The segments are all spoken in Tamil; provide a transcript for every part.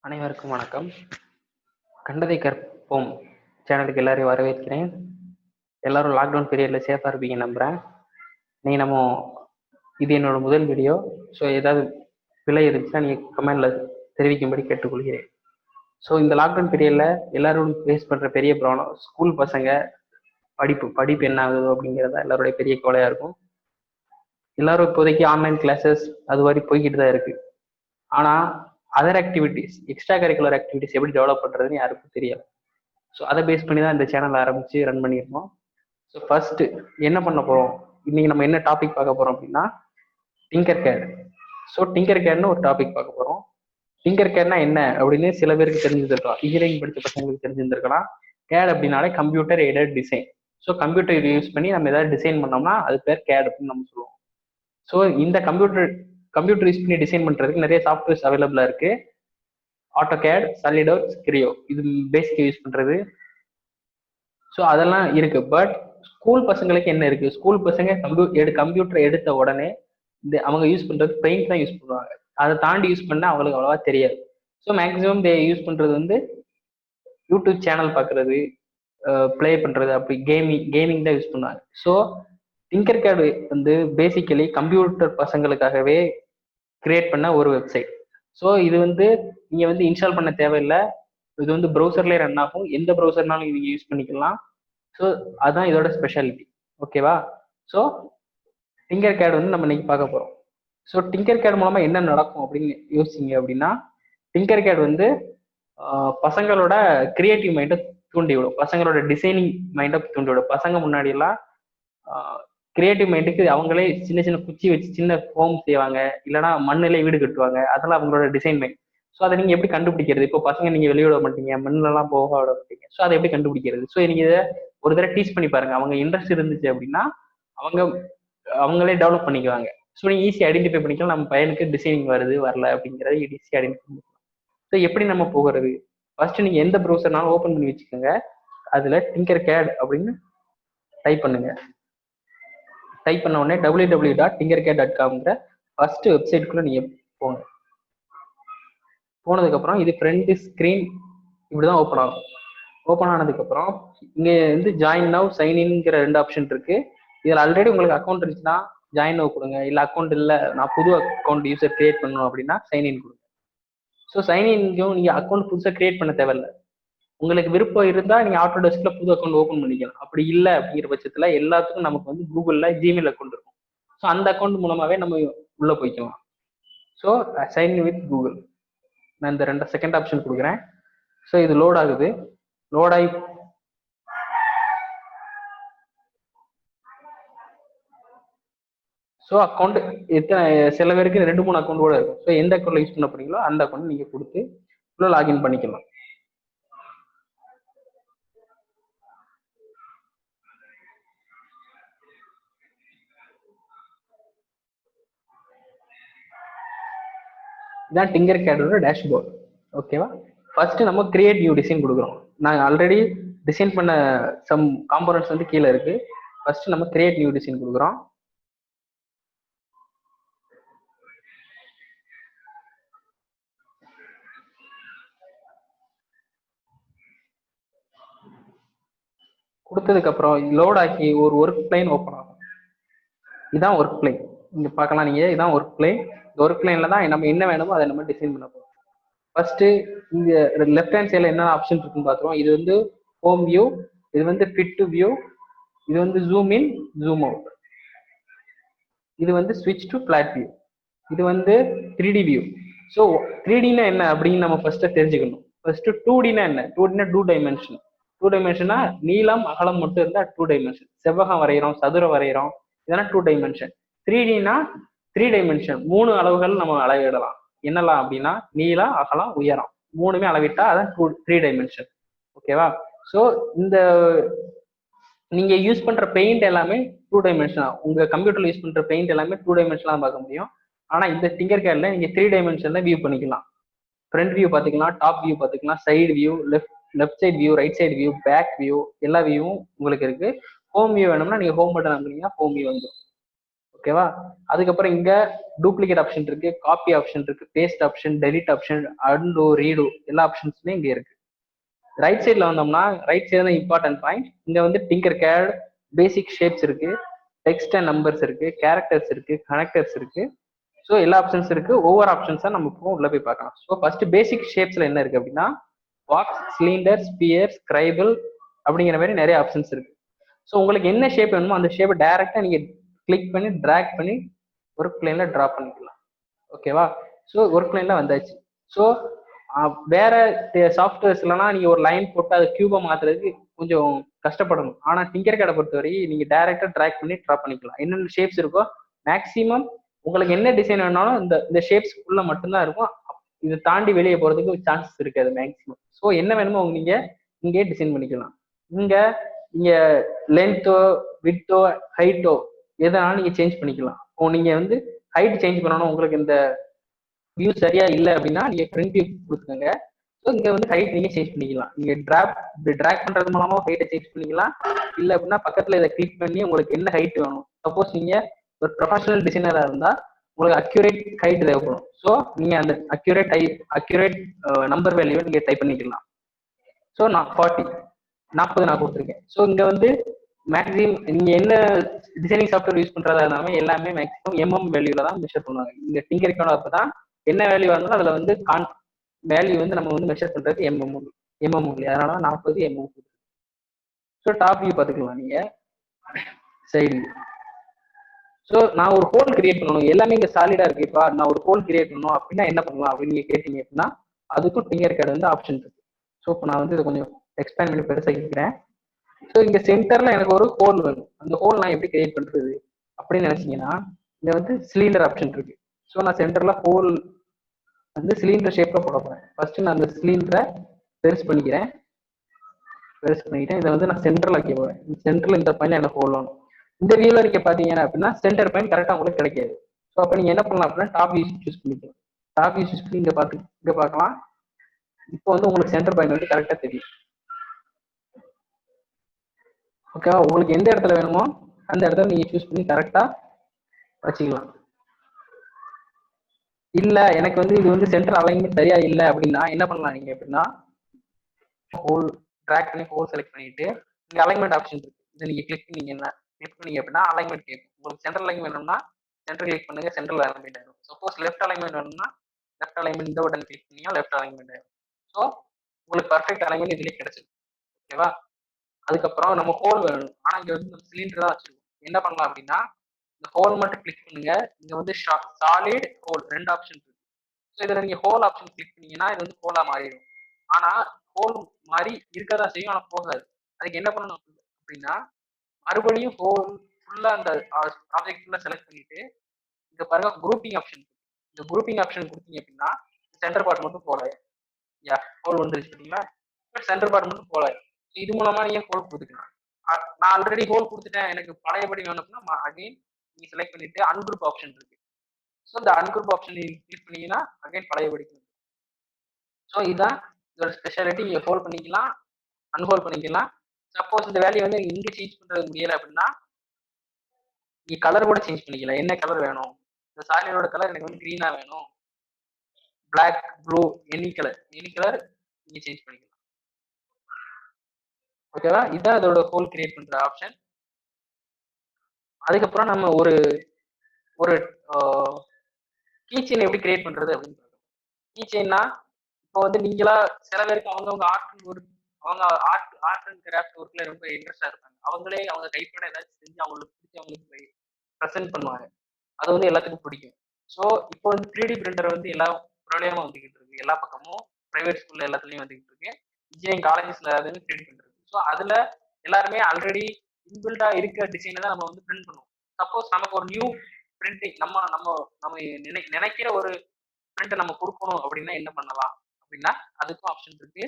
அனைவருக்கும் வணக்கம். கண்டதை கற்போம் சேனலுக்கு எல்லாரையும் வரவேற்கிறேன். எல்லாரும் லாக்டவுன் பீரியட்ல சேஃபா இருப்பீங்க நம்புறேன். நீ நம்ம இது என்னோட முதல் வீடியோ. ஸோ ஏதாவது பிழை இருந்துச்சுன்னா நீங்க கமெண்ட்ல தெரிவிக்கும்படி கேட்டுக்கொள்கிறேன். ஸோ இந்த லாக்டவுன் பீரியட்ல எல்லாரும் ஃபேஸ் பண்ற பெரிய ப்ராப்ளம் ஸ்கூல் பசங்க படிப்பு என்ன ஆகுது அப்படிங்கிறதா எல்லாருடைய பெரிய கவலையா இருக்கும். எல்லாரும் இப்போதைக்கு ஆன்லைன் கிளாஸஸ் அது மாதிரி போய்கிட்டு தான் இருக்கு. ஆனா other activities, extra curricular activities எப்படி டெவலப் பண்றதுன்னு யாருக்கும் தெரியல. ஸோ அதை பேஸ் பண்ணி தான் இந்த சேனல் ஆரம்பிச்சு ரன் பண்ணியிருக்கோம். ஸோ ஃபர்ஸ்ட் என்ன பண்ண போறோம், இன்னைக்கு நம்ம என்ன டாபிக் பார்க்க போறோம் அப்படின்னா டிங்கர் கேட். ஸோ டிங்கர் கேட்னு ஒரு டாபிக் பார்க்க போறோம். டிங்கர் கேட்னா என்ன அப்படின்னு சில பேருக்கு தெரிஞ்சிருக்கலாம், இன்ஜினியரிங் படித்த பசங்களுக்கு தெரிஞ்சிருக்கலாம். கேட் அப்படின்னாலே computer aided design. So computer use பண்ணி நம்ம ஏதாவது டிசைன் பண்ணோம்னா அது பேர் கேட் அப்படின்னு நம்ம சொல்லுவோம். ஸோ இந்த கம்ப்யூட்டர் யூஸ் பண்ணி டிசைன் பண்றதுக்கு நிறைய சாஃப்ட்வேர்ஸ் அவைலபிளா இருக்கு. ஆட்டோகேட், சாலிட்வொர்க்ஸ், கிரியோ, இது பேசிக் யூஸ் பண்றது. ஸோ அதெல்லாம் இருக்கு. பட் ஸ்கூல் பசங்களுக்கு என்ன இருக்கு, ஸ்கூல் பசங்க கம்ப்யூட்டர் எடுத்த உடனே அவங்க யூஸ் பண்றது பெயிண்ட் தான் யூஸ் பண்ணுவாங்க. அதை தாண்டி யூஸ் பண்ணா அவங்களுக்கு அவ்வளவா தெரியாது. ஸோ மேக்ஸிமம் யூஸ் பண்றது வந்து யூடியூப் சேனல் பார்க்கறது, பிளே பண்றது, அப்படி கேமிங் தான் யூஸ் பண்ணுவாங்க. ஸோ டிங்கர்கேட் வந்து பேசிக்கலி கம்ப்யூட்டர் பசங்களுக்காகவே கிரியேட் பண்ண ஒரு வெப்சைட். ஸோ இது வந்து நீங்க வந்து இன்ஸ்டால் பண்ண தேவையில்லை. இது வந்து ப்ரௌசர்லேயே ரன் ஆகும். எந்த ப்ரௌசர்னாலும் நீங்க யூஸ் பண்ணிக்கலாம். ஸோ அதுதான் இதோட ஸ்பெஷாலிட்டி. ஓகேவா? ஸோ டிங்கர்கேட் வந்து நம்ம இன்னைக்கு பார்க்க போறோம். ஸோ டிங்கர்கேட் மூலமா என்ன நடக்கும் அப்படின்னு யோசிச்சிங்க அப்படின்னா, டிங்கர்கேட் வந்து பசங்களோட கிரியேட்டிவ் மைண்டை தூண்டிவிடும், பசங்களோட டிசைனிங் மைண்டை தூண்டிவிடும். பசங்க முன்னாடி எல்லாம் கிரியேட்டிவ் மைண்டுக்கு அவங்களே சின்ன சின்ன குச்சி வச்சு சின்ன ஹோம் செய்வாங்க, இல்லைன்னா மண்ணிலே வீடு கட்டுவாங்க. அதெல்லாம் அவங்களோட டிசைன் மைண்ட். ஸோ அதை நீங்க எப்படி கண்டுபிடிக்கிறது? இப்போ பசங்க நீங்க வெளியே விட மாட்டீங்க, மண்ணெல்லாம் போக விட மாட்டீங்க. ஸோ அதை எப்படி கண்டுபிடிக்கிறது? ஸோ நீங்க இதை ஒரு தடவை டீச் பண்ணி பாருங்க. அவங்க இன்ட்ரெஸ்ட் இருந்துச்சு அப்படின்னா அவங்களே டெவலப் பண்ணிக்குவாங்க. ஸோ நீங்க ஈஸியாக ஐடென்டிஃபை பண்ணிக்கலாம், நம்ம பையனுக்கு டிசைனிங் வருது வரல அப்படிங்கிறத ஈஸியாக ஐடென்டிஃபை பண்ணிக்கலாம். ஸோ எப்படி நம்ம போகிறது? ஃபர்ஸ்ட் நீங்க எந்த ப்ரௌசர்னாலும் ஓப்பன் பண்ணி வச்சுக்கோங்க. அதுல டிங்கர்கேட் அப்படின்னு டைப் பண்ணுங்க. டைப் பண்ண உடனே www.tinkercad.comங்கிற ஃபர்ஸ்ட் வெப்சைட்டுக்குள்ள நீங்க போங்க. போனதுக்கு அப்புறம் இது ஃப்ரண்ட் ஸ்கிரீன் இப்படிதான் ஓப்பன் ஆகும். ஓப்பன் ஆனதுக்கு அப்புறம் இங்க வந்து ஜாயின் நவ், சைன் இன்ங்கிற 2 ஆப்ஷன் இருக்கு. இதுல ஆல்ரெடி உங்களுக்கு அக்கௌண்ட் இருந்துச்சுன்னா ஜாயின் நவ் கொடுங்க. இல்ல அக்கௌண்ட் இல்ல, நான் புது அக்கௌண்ட் யூசர் கிரியேட் பண்ணணும் அப்படின்னா சைன் இன் கொடுங்க. ஸோ சைன் இன்க்கும் நீங்க அக்கௌண்ட் புதுசா கிரியேட் பண்ண தேவையில்லை. உங்களுக்கு விருப்பம் இருந்தா நீங்க ஆட்டோடெஸ்க்ல புது அக்கௌண்ட் ஓப்பன் பண்ணிக்கலாம். அப்படி இல்லை அப்படிங்கிற பட்சத்துல எல்லாத்துக்கும் நமக்கு வந்து கூகுள்ல ஜிமெயில் அக்கௌண்ட் இருக்கும். ஸோ அந்த அக்கௌண்ட் மூலமாவே நம்ம உள்ள போய்க்கலாம். ஸோ சைன் வித் கூகுள் நான் இந்த செகண்ட் ஆப்ஷன் கொடுக்குறேன். ஸோ இது லோட் ஆகுது. லோட் ஆகி ஸோ அக்கௌண்ட் எத்தனை, சில பேருக்கு 2-3 அக்கௌண்ட் கூட இருக்கும். ஸோ எந்த அக்கௌண்ட்ல யூஸ் பண்ண போறீங்களோ அந்த அக்கௌண்ட் நீங்க கொடுத்து உள்ள லாகின் பண்ணிக்கலாம். இதான் டிங்கர்கேடோட டேஷ்போர்ட். ஓகேவா? ஃபர்ஸ்ட் நம்ம கிரியேட் நியூ டிசைன் கொடுக்குறோம். நாங்கள் ஆல்ரெடி டிசைன் பண்ண சம் காம்போனன்ட்ஸ் வந்து கீழே இருக்கு. ஃபர்ஸ்ட் நம்ம கிரியேட் நியூ டிசைன் கொடுக்குறோம். கொடுத்ததுக்கு அப்புறம் லோட் ஆக்கி ஒரு ஒர்க் பிளைன் ஓப்பன் ஆகும். இதான் ஒர்க் பிளைன். இங்க பார்க்கலாம் நீங்க, இதான் ஒர்க் பிளைன். இந்த ஒர்க் பிளைன்ல தான் நம்ம என்ன வேணுமோ அதை நம்ம டிசைன் பண்ண போறோம். ஃபர்ஸ்ட் இங்க லெஃப்ட் ஹேண்ட் சைட்ல என்ன ஆப்ஷன் இருக்குன்னு பாத்துருவோம். இது வந்து ஹோம் வியூ, இது வந்து ஃபிட் டு வியூ, இது வந்து ஜூம் இன், ஜூம் அவுட், இது வந்து ஸ்விட்ச் டு பிளாட் வியூ, இது வந்து 3D வியூ. ஸோ 3Dனா என்ன அப்படின்னு நம்ம ஃபர்ஸ்ட் தெரிஞ்சுக்கணும். ஃபர்ஸ்ட் 2Dனா என்ன? 2Dனா 2 டைமென்ஷன். 2 டைமென்ஷனா நீளம் அகலம் மட்டும் இருந்தா 2 டைமென்ஷன். செவ்வகம் வரைகிறோம், சதுரம் வரைகிறோம், இதெல்லாம் 2 டைமென்ஷன். 3Dனா 3 டைமென்ஷன், 3 அளவுகள் நம்ம அளவிடலாம். என்னலாம் அப்படின்னா நீளம், அகலம், உயரம், 3மே அளவிட்டா அதான் 3 டைமென்ஷன். ஓகேவா? ஸோ இந்த நீங்க யூஸ் பண்ற பெயிண்ட் எல்லாமே 2 டைமென்ஷனா, உங்க கம்ப்யூட்டர்ல யூஸ் பண்ற பெயிண்ட் எல்லாமே 2 டைமென்ஷனா பார்க்க முடியும். ஆனா இந்த டிங்கர்கேட்ல நீங்க 3 டைமென்ஷன்ல வியூ பண்ணிக்கலாம். ஃப்ரண்ட் வியூ பாத்துக்கலாம், டாப் வியூ பாத்துக்கலாம், side view, left side view, right side view, back view, எல்லா வியூவும் உங்களுக்கு இருக்கு. ஹோம் வியூ வேணும்னா நீங்க ஹோம் பட்டன் அமுக்குனீங்கன்னா ஹோம் வியூ வந்துடும். ஓகேவா? அதுக்கப்புறம் இங்க டூப்ளிகேட் ஆப்ஷன் இருக்கு, காப்பி ஆப்ஷன் இருக்கு, paste option, delete option, undo, redo எல்லா ஆப்ஷன்ஸுமே இங்க இருக்கு. ரைட் சைட்ல வந்தோம்னா ரைட் சைடு தான் இம்பார்ட்டன்ட் பாயிண்ட். இங்க வந்து டிங்கர் கேட், பேசிக் ஷேப்ஸ் இருக்கு, டெக்ஸ்ட் அண்ட் நம்பர்ஸ் இருக்கு, கேரக்டர்ஸ் இருக்கு, கனெக்டர்ஸ் இருக்கு. ஸோ எல்லா ஆப்ஷன்ஸ் இருக்கு. ஒவ்வொரு ஆப்ஷன்ஸா நம்ம இப்போ உள்ள போய் பார்க்கலாம். ஸோ ஃபர்ஸ்ட் பேசிக் ஷேப்ஸ்ல என்ன இருக்கு அப்படின்னா பாக்ஸ், சிலிண்டர், ஸ்பியர், ஸ்கிரைபிள் அப்படிங்கிற மாதிரி நிறைய ஆப்ஷன்ஸ் இருக்கு. ஸோ உங்களுக்கு என்ன ஷேப் வேணுமோ அந்த ஷேப்பை டைரக்டா நீங்க கிளிக் பண்ணி டிராக் பண்ணி ஒர்க் பிளேன்ல டிரா பண்ணிக்கலாம். ஓகேவா? ஸோ ஒர்க் பிளேன்ல வந்தாச்சு. ஸோ வேற சாஃப்ட்வேர்ஸ்லாம் நீங்க ஒரு லைன் போட்டு அதை கியூபா மாத்துறதுக்கு கொஞ்சம் கஷ்டப்படணும். ஆனா டிங்கர் கேடை பொறுத்தவரை நீங்க டைரக்டா டிராக் பண்ணி டிரா பண்ணிக்கலாம். என்னென்ன ஷேப்ஸ் இருக்கோ மேக்சிமம் உங்களுக்கு என்ன டிசைன் வேணாலும் இந்த இந்த ஷேப்ஸ் உள்ள மட்டும்தான் இருக்கும். இதை தாண்டி வெளியே போறதுக்கு சான்சஸ் இருக்காது மேக்சிமம். ஸோ என்ன வேணுமோ நீங்க இங்கே டிசைன் பண்ணிக்கலாம். இங்க நீங்க லென்த்தோ, வித்தோ, ஹைட்டோ எதனாலும் நீங்க சேஞ்ச் பண்ணிக்கலாம். நீங்க வந்து ஹைட் சேஞ்ச் பண்ணணும், உங்களுக்கு இந்த வியூ சரியா இல்லை அப்படின்னா நீங்க ஃப்ரண்ட் வியூ கொடுத்துக்கோங்க. ஸோ இங்க வந்து ஹைட் நீங்க சேஞ்ச் பண்ணிக்கலாம். நீங்க டிராக் பண்றது மூலமா ஹைட்டை சேஞ்ச் பண்ணிக்கலாம். இல்லை அப்படின்னா பக்கத்துல இதை கிளிக் பண்ணி உங்களுக்கு என்ன ஹைட் வேணும். சப்போஸ் நீங்க ஒரு ப்ரொஃபஷனல் டிசைனரா இருந்தா உங்களுக்கு அக்யூரேட் ஹைட் தேவைப்படும். ஸோ நீங்க அந்த அக்யூரேட் நம்பர் வேல்யூ நீங்க டைப் பண்ணிக்கலாம். ஸோ நான் 40 நான் கொடுத்துருக்கேன். ஸோ இங்க வந்து மேக்ஸிமம் நீங்க என்ன டிசைனிங் சாஃப்ட்வேர் யூஸ் பண்றதா இருந்தாலும் எல்லாமே மேக்ஸிமம் எம்எம் வேல்யூல தான் மெஷர் பண்ணுவாங்க. இங்க டிங்கர் அப்பதான் என்ன வேல்யூ இருந்தாலும் அதுல வந்து வேல்யூ வந்து நம்ம வந்து மெஷர் பண்றது எம்எம் இல்லையா, அதனால 40 எம்எம். ஸோ டாப் வியூ பார்த்துக்கலாம் நீங்க, சைடு. ஸோ நான் ஒரு ஹோல் கிரியேட் பண்ணணும், எல்லாமே இங்க சாலிடா இருக்குப்பா, நான் ஒரு ஹோல் கிரியேட் பண்ணணும் அப்படின்னா என்ன பண்ணலாம் அப்படின்னு நீங்க கேட்டீங்க அப்படின்னா அதுக்கும் டிங்கர் வந்து ஆப்ஷன் இருக்கு. ஸோ இப்போ நான் வந்து இதை கொஞ்சம் எக்ஸ்பேண்ட் பண்ணி பெருசாக்கிக்கிறேன். ஸோ இங்க சென்டர்ல எனக்கு ஒரு ஹோல் வேணும். அந்த ஹோல் நான் எப்படி கிரியேட் பண்றது அப்படின்னு நினைச்சீங்கன்னா இங்க வந்து சிலிண்டர் ஆப்ஷன் இருக்கு. ஸோ நான் சென்டர்ல ஹோல் வந்து சிலிண்டர் ஷேப்ல போட போறேன். ஃபர்ஸ்ட் நான் அந்த சிலிண்டரை பெருசு பண்ணிக்கிறேன். இதை வந்து நான் சென்டர்ல வைக்க போறேன். சென்டர்ல இந்த பாயிண்ட் எனக்கு ஹோல் வேணும். இந்த வியூல நீங்க பாத்தீங்கன்னா அப்படின்னா சென்டர் பாயிண்ட் கரெக்டா உங்களுக்கு கிடைக்காது. ஸோ அப்ப நீங்க என்ன பண்ணலாம் அப்படின்னா டாப் வியூ சூஸ் பண்ணிக்கலாம். டாப் வியூ சூஸ் பண்ணி இங்க பார்க்கலாம். இப்போ வந்து உங்களுக்கு சென்டர் பாயிண்ட் வந்து கரெக்டா தெரியும். ஓகேவா? உங்களுக்கு எந்த இடத்துல வேணுமோ அந்த இடத்துல நீங்க சூஸ் பண்ணி கரெக்டா வச்சுக்கலாம். இல்ல எனக்கு வந்து இது வந்து சென்டர் அலைன்மெண்ட் சரியா இல்லை அப்படின்னா என்ன பண்ணலாம் நீங்க அப்படின்னா ஹோல் ட்ராக் பண்ணி ஹோல் செலக்ட் பண்ணிட்டு இங்க அலைன்மெண்ட் ஆப்ஷன் இருக்கு. இதை நீங்க கிளிக் பண்ணீங்க அப்படின்னா அலைன்மெண்ட் கேட்கும். உங்களுக்கு சென்டர் அலைன்மெண்ட் வேணும்னா சென்டர் கிளிக் பண்ணுங்க, சென்டர் அலைன்மெண்ட் ஆகும். சப்போஸ் லெஃப்ட் அலைன்மெண்ட் வேணும்னா லெஃப்ட் அலைன்மெண்ட் இந்த பட்டன் கிளிக் பண்ணீங்க லெஃப்ட் அலைன்மெண்ட் ஆகும். ஸோ உங்களுக்கு பர்ஃபெக்ட் அலைன்மெண்ட் இதுலேயே கிடைச்சிடும். ஓகேவா? அதுக்கப்புறம் நம்ம ஹோல் வேணும். ஆனா இங்க வந்து நம்ம சிலிண்டர் தான் வச்சிருக்கோம். என்ன பண்ணலாம் அப்படின்னா இந்த ஹோல் மட்டும் கிளிக் பண்ணுங்க. இங்க வந்து சாலிட் ஹோல் ரெண்டு ஆப்ஷன் இருக்கு. ஸோ இதுல நீங்க ஹோல் ஆப்ஷன் கிளிக் பண்ணீங்கன்னா இது வந்து ஹோலா மாறிடும். ஆனா ஹோல் மாதிரி இருக்கதான் செய்யும், ஆனா போகாது. அதுக்கு என்ன பண்ணணும் அப்படின்னா மறுபடியும் ஹோல் ஃபுல்லா அந்த ஆப்ஜெக்ட் ஃபுல்லா செலக்ட் பண்ணிட்டு இங்க பாருங்க குரூப்பிங் ஆப்ஷன். இந்த குரூப்பிங் ஆப்ஷன் கொடுத்தீங்க அப்படின்னா சென்டர் பார்ட் மட்டும் போல ஹோல் வந்துருச்சு பார்த்தீங்களா? சென்டர் பார்ட் மட்டும் போல. இது மூலமா நீங்க ஹோல் கொடுத்துக்கலாம். நான் ஆல்ரெடி ஹோல் கொடுத்துட்டேன், எனக்கு பழையபடி வேணும்னா அகைன் நீங்க செலக்ட் பண்ணிட்டு அன்குரூப் ஆப்ஷன் இருக்கு. ஸோ இந்த அன்குரூப் ஆப்ஷன் கிளிக் பண்ணீங்கன்னா அகைன் பழையபடி. ஸோ இதுதான் இதோட ஸ்பெஷாலிட்டி. நீங்க ஹோல் பண்ணிக்கலாம், அன்ஹோல் பண்ணிக்கலாம். சப்போஸ் இந்த வேல்யூ வந்து இங்க சேஞ்ச் பண்றது முடியல அப்படின்னா நீங்க கலர் கூட சேஞ்ச் பண்ணிக்கலாம். என்ன கலர் வேணும், இந்த சாலிடோட கலர் எனக்கு வந்து கிரீனா வேணும், பிளாக், ப்ளூ, எனி கலர் நீங்க சேஞ்ச் பண்ணிக்கலாம். ஓகேவா? இதுதான் அதோட ஹோல் கிரியேட் பண்ற ஆப்ஷன். அதுக்கப்புறம் நம்ம ஒரு ஒரு கீச்செயின் எப்படி கிரியேட் பண்றது அப்படின்னு கீச்செயின்னா இப்போ வந்து நீங்களா சில பேருக்கு அவங்கவுங்க அவங்க ஆர்ட் அண்ட் கிராஃப்ட் ஒர்க்ல ரொம்ப இன்ட்ரெஸ்டா இருப்பாங்க. அவங்களே அவங்க கைப்பட ஏதாச்சும் செஞ்சு அவங்களுக்கு பிடிச்சி அவங்களுக்கு ப்ரெசென்ட் பண்ணுவாங்க. அது வந்து எல்லாத்துக்கும் பிடிக்கும். ஸோ இப்போ வந்து 3D பிரிண்டர் வந்து எல்லா பிரபலமா வந்துகிட்டு இருக்கு. எல்லா பக்கமும் பிரைவேட் ஸ்கூல்ல எல்லாத்துலயும் வந்துகிட்டு இருக்கு. இன்ஜினியரிங் காலேஜஸ்ல 3D பிரிண்டர் இருக்கு. ஸோ அதுல எல்லாருமே ஆல்ரெடி இன்பில்டா இருக்க டிசைனை தான் நம்ம வந்து பிரிண்ட் பண்ணுவோம். சப்போஸ் நமக்கு ஒரு நியூ பிரிண்டிங் நம்ம நம்ம நம்ம நினைக்கிற ஒரு பிரிண்ட் நம்ம கொடுக்கணும் அப்படின்னா என்ன பண்ணலாம் அப்படின்னா அதுக்கும் ஆப்ஷன் இருக்கு,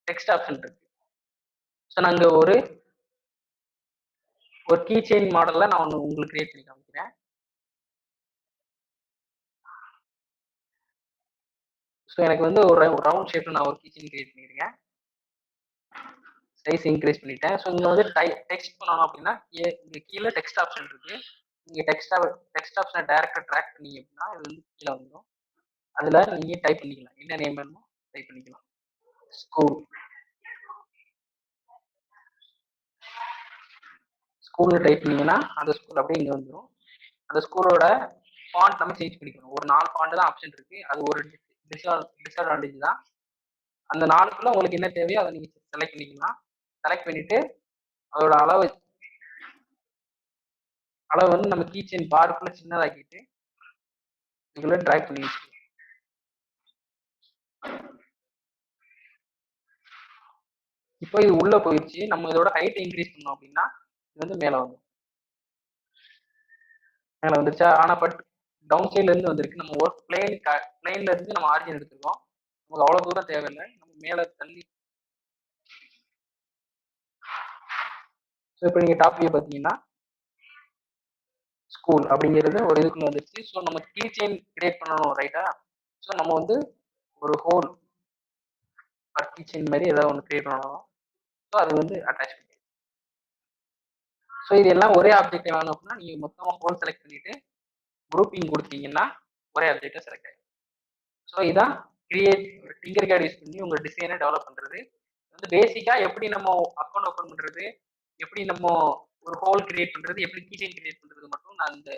டெக்ஸ்ட் ஆப்ஷன் இருக்கு. ஸோ நாங்க ஒரு கீ செயின் மாடல்ல நான் ஒன்று உங்களுக்கு கிரியேட் பண்ணி காமிக்கிறேன். ஸோ எனக்கு வந்து ஒரு ரவுண்ட் ஷேப்ல நான் ஒரு கீ செயின் கிரியேட் பண்ணிருக்கேன். சைஸ் இன்க்ரீஸ் பண்ணிட்டேன். ஸோ இங்க வந்து டெக்ஸ்ட் பண்ணணும் அப்படின்னா இங்க கீழே டெக்ஸ்ட் ஆப்ஷன் இருக்கு. நீங்க டெக்ஸ்ட் ஆப்ஷனை டைரக்டா ட்ராக் பண்ணீங்க அப்படின்னா இது வந்து கீழே வந்துடும். அதுல நீங்க டைப் பண்ணிக்கலாம், என்ன நேம் வேணுமோ டைப் பண்ணிக்கலாம். ஸ்கூல் ஸ்கூல் டைப் பண்ணீங்கன்னா அந்த ஸ்கூல் அப்படியே இங்க வந்துடும். அந்த ஸ்கூலோட ஃபாண்ட் நம்ம சேஞ்ச் பண்ணிக்கணும். ஒரு 4 ஃபாண்ட் தான் ஆப்ஷன் இருக்கு. அது ஒரு டிஸ்அட்வான்டேஜ் தான். அந்த 4க்குள்ள உங்களுக்கு என்ன தேவையோ அதை நீங்க செலக்ட் பண்ணிக்கலாம். செலக்ட் பண்ணிட்டு அதோட அளவு வந்து நம்ம கீச்செயின் பார்க்குள்ள சின்னதாக்கிட்டு இதுக்குள்ள ட்ராக் பண்ணி வச்சுக்கலாம். இப்போ இது உள்ள போயிடுச்சு. நம்ம இதோட ஹைட் இன்க்ரீஸ் பண்ணோம் அப்படின்னா இது வந்து மேல வந்துருச்சா. ஆனா பட் டவுன் சைட்ல இருந்து வந்திருக்கு. நம்ம ஒரு பிளேன்ல இருந்து நம்ம ஆரிஜின் எடுத்துருக்கோம். நமக்கு அவ்வளவு தூரம் தேவையில்லை. நம்ம மேல தள்ளி இப்போ நீங்க டாப் வியூ பார்த்தீங்கன்னா ஸ்கூல் அப்படிங்கிறது ஒரு இதுக்குள்ள வந்துருச்சு. ஸோ நம்ம கீ செயின் கிரியேட் பண்ணணும் ரைட்டா. ஸோ நம்ம வந்து ஒரு ஹோல் கீ செயின் மாதிரி ஏதாவது ஒன்று கிரியேட் பண்ணணும். ஸோ அது வந்து அட்டாச் பண்ணி. ஸோ இது எல்லாம் ஒரே ஆப்ஜெக்ட் வேணும் அப்படின்னா நீங்க மொத்தமாக ஹோல் செலக்ட் பண்ணிட்டு குரூப்பிங் கொடுத்தீங்கன்னா ஒரே ஆப்ஜெக்டை செலக்ட் ஆகிடும். ஸோ இதான் டிங்கர்கேட் யூஸ் பண்ணி உங்க டிசைனை டெவலப் பண்றது. வந்து பேசிக்கா எப்படி நம்ம அக்கௌண்ட் ஓப்பன் பண்றது, எப்படி நம்ம ஒரு ஹோல் கிரியேட் பண்றது, எப்படி கீச்செயின் கிரியேட் பண்றது மட்டும் நான் இந்த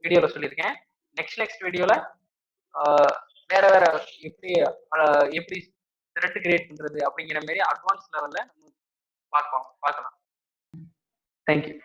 வீடியோல சொல்லியிருக்கேன். நெக்ஸ்ட் வீடியோல வேற எப்படி எப்படி த்ரெட் கிரியேட் பண்றது அப்படிங்கிற மாதிரி அட்வான்ஸ் லெவல்ல பார்க்கலாம். தேங்க்யூ.